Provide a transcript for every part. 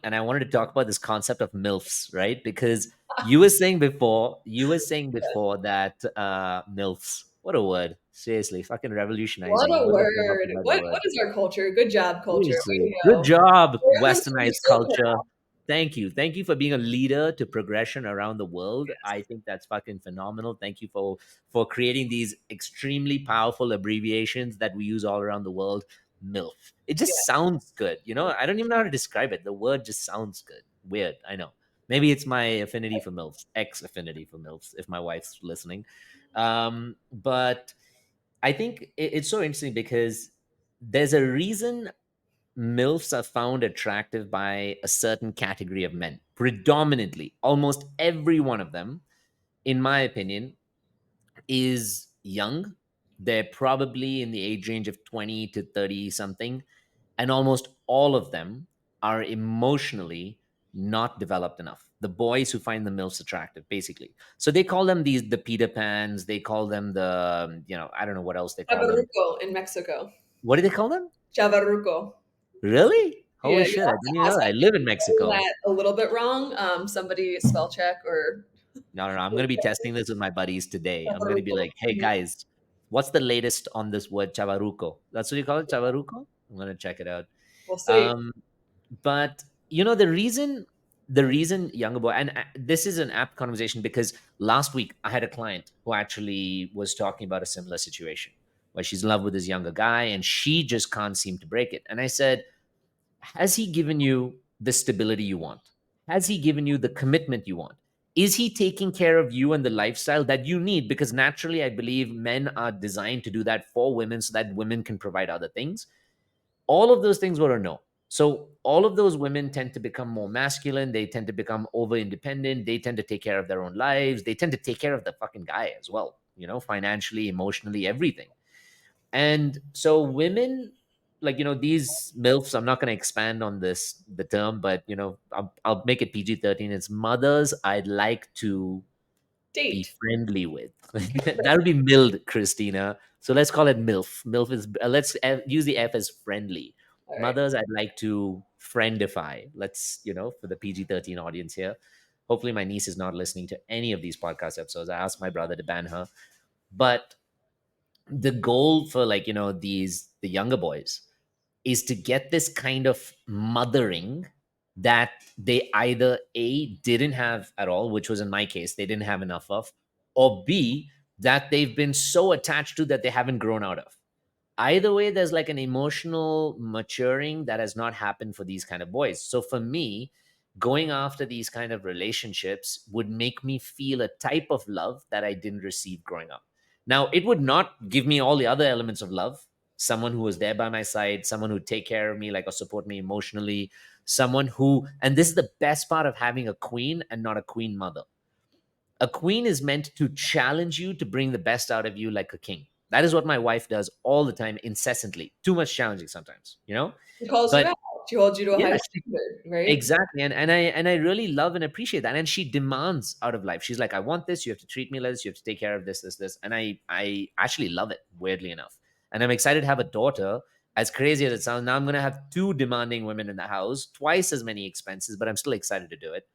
and I wanted to talk about this concept of MILFs, right? Because you were saying before that MILFs. What a word! Seriously, fucking What revolutionizing. You a wouldn't have come up word. with that What word. what is our culture? Good job, culture. Way Seriously, to good go. job, We're westernized so proud. culture. Thank you. Thank you for being a leader to progression around the world. I Yes. think that's fucking phenomenal. Thank you for creating these extremely powerful abbreviations that we use all around the world. MILF. It just Yes. sounds good. I don't even know how to describe it. The word just sounds good. Weird. I know. Maybe it's my affinity for MILFs, ex affinity for MILFs, if my wife's listening. But I think it's so interesting because there's a reason MILFs are found attractive by a certain category of men. Predominantly, almost every one of them, in my opinion, is young. They're probably in the age range of 20 to 30 something. And almost all of them are emotionally not developed enough. The boys who find the MILFs attractive, basically. So they call them the Peter Pans. They call them I don't know what else they call them. Chavarruco in Mexico. What do they call them? Chavarruco. Really? Yeah, Holy you shit, I have didn't to even know ask that. I that live in spelling Mexico. that a little bit wrong. Somebody spell check or No, no, no. I'm going to be testing this with my buddies today. I'm going to be Chavarruco. like, hey, Mhm. guys, what's the latest on this word, chavaruco? That's what you call it, chavaruco? I'm going to check it out. We'll see. Um, but, the reason younger boy, and this is an apt conversation because last week I had a client who actually was talking about a similar situation where she's in love with this younger guy and she just can't seem to break it. And I said, has he given you the stability you want? Has he given you the commitment you want? Is he taking care of you and the lifestyle that you need? Because naturally, I believe men are designed to do that for women so that women can provide other things. All of those things were a no. So all of those women tend to become more masculine. They tend to become over independent. They tend to take care of their own lives. They tend to take care of the fucking guy as well, financially, emotionally, everything. And so women, like, these MILFs, I'm not going to expand on the term, but, I'll make it PG-13. It's mothers I'd like to be Date. friendly with. That would be mild, Christina. So let's call it MILF. MILF is, use the F as friendly. All right. Mothers I'd like to friendify. Let's, for the PG-13 audience here. Hopefully my niece is not listening to any of these podcast episodes. I asked my brother to ban her. But the goal for, like, the younger boys is to get this kind of mothering that they either A, didn't have at all, which was in my case, they didn't have enough of, or B, that they've been so attached to that they haven't grown out of. Either way, there's like an emotional maturing that has not happened for these kind of boys. So for me, going after these kind of relationships would make me feel a type of love that I didn't receive growing up. Now, it would not give me all the other elements of love. Someone who was there by my side, someone who'd take care of me, like, or support me emotionally, someone who, and this is the best part of having a queen and not a queen mother. A queen is meant to challenge you to bring the best out of you like a king. That is what my wife does all the time, incessantly. Too much challenging sometimes. She calls you But out. She holds you to a high yeah, standard, right? exactly. And I really love and appreciate that. And she demands out of life. She's like, I want this. You have to treat me like this. You have to take care of this. And I actually love it, weirdly enough. And I'm excited to have a daughter. As crazy as it sounds, now I'm going to have two demanding women in the house, twice as many expenses, but I'm still excited to do it.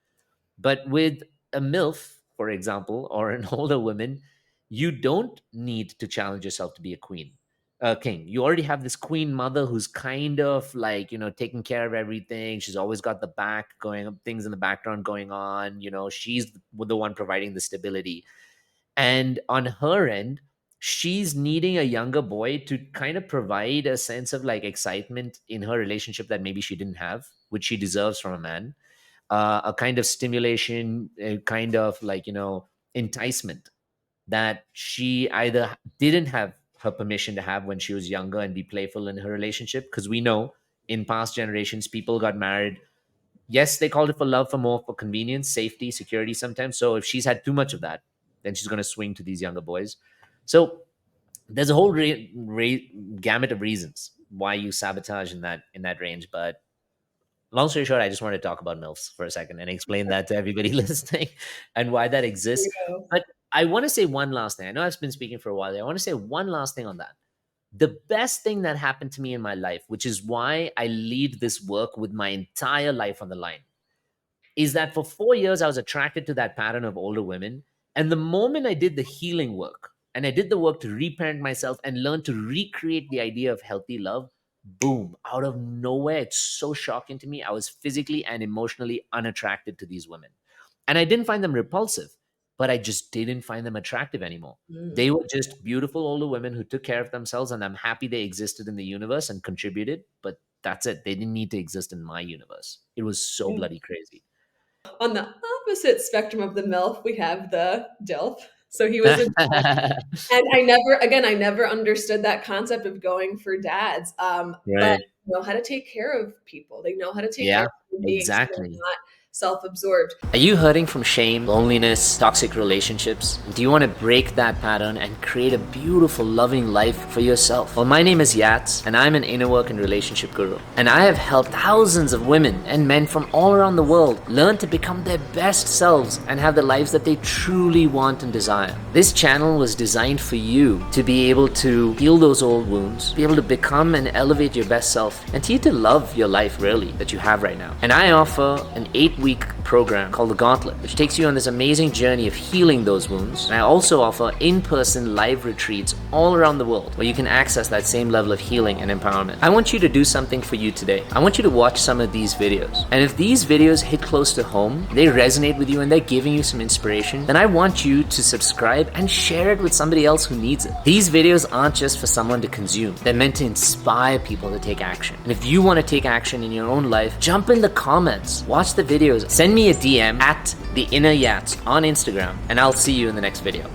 But with a MILF, for example, or an older woman, you don't need to challenge yourself to be a queen, a king. You already have this queen mother who's kind of like, taking care of everything. She's always got the back going, things in the background going on. She's the one providing the stability. And on her end, she's needing a younger boy to kind of provide a sense of like excitement in her relationship that maybe she didn't have, which she deserves from a man, a kind of stimulation, a kind of like, enticement that she either didn't have her permission to have when she was younger and be playful in her relationship. Because we know in past generations, people got married. Yes, they called it for love, for more, for convenience, safety, security sometimes. So if she's had too much of that, then she's going to swing to these younger boys. So there's a whole gamut of reasons why you sabotage in that range. But long story short, I just wanted to talk about MILFs for a second and explain that to everybody listening and why that There exists. you go. But I want to say one last thing. I know I've been speaking for a while. I want to say one last thing on that. The best thing that happened to me in my life, which is why I lead this work with my entire life on the line, is that for 4 years I was attracted to that pattern of older women. And the moment I did the healing work and I did the work to reparent myself and learn to recreate the idea of healthy love, boom, out of nowhere, it's so shocking to me. I was physically and emotionally unattracted to these women. And I didn't find them repulsive, but I just didn't find them attractive anymore. Mm. They were just beautiful older women who took care of themselves, and I'm happy they existed in the universe and contributed, but that's it. They didn't need to exist in my universe. It was so Yeah. bloody crazy. On the opposite spectrum of the MILF, we have the DILF. So he was a dad. And I never understood that concept of going for dads. But Right. they know how to take care of people. They know how to take care Yeah, of human beings. They're exactly. not self-absorbed. Are you hurting from shame, loneliness, toxic relationships? Do you want to break that pattern and create a beautiful, loving life for yourself? Well, my name is Yats, and I'm an inner work and relationship guru. And I have helped thousands of women and men from all around the world learn to become their best selves and have the lives that they truly want and desire. This channel was designed for you to be able to heal those old wounds, be able to become and elevate your best self, and to you to love your life really that you have right now. And I offer an 8-week program called the GAUNTLET, which takes you on this amazing journey of healing those wounds. And I also offer in-person live retreats all around the world where you can access that same level of healing and empowerment. I want you to do something for you today. I want you to watch some of these videos. And if these videos hit close to home, they resonate with you and they're giving you some inspiration, then I want you to subscribe and share it with somebody else who needs it. These videos aren't just for someone to consume. They're meant to inspire people to take action. And if you want to take action in your own life, jump in the comments, watch the videos, send me a DM at the Inner Yats on Instagram, and I'll see you in the next video.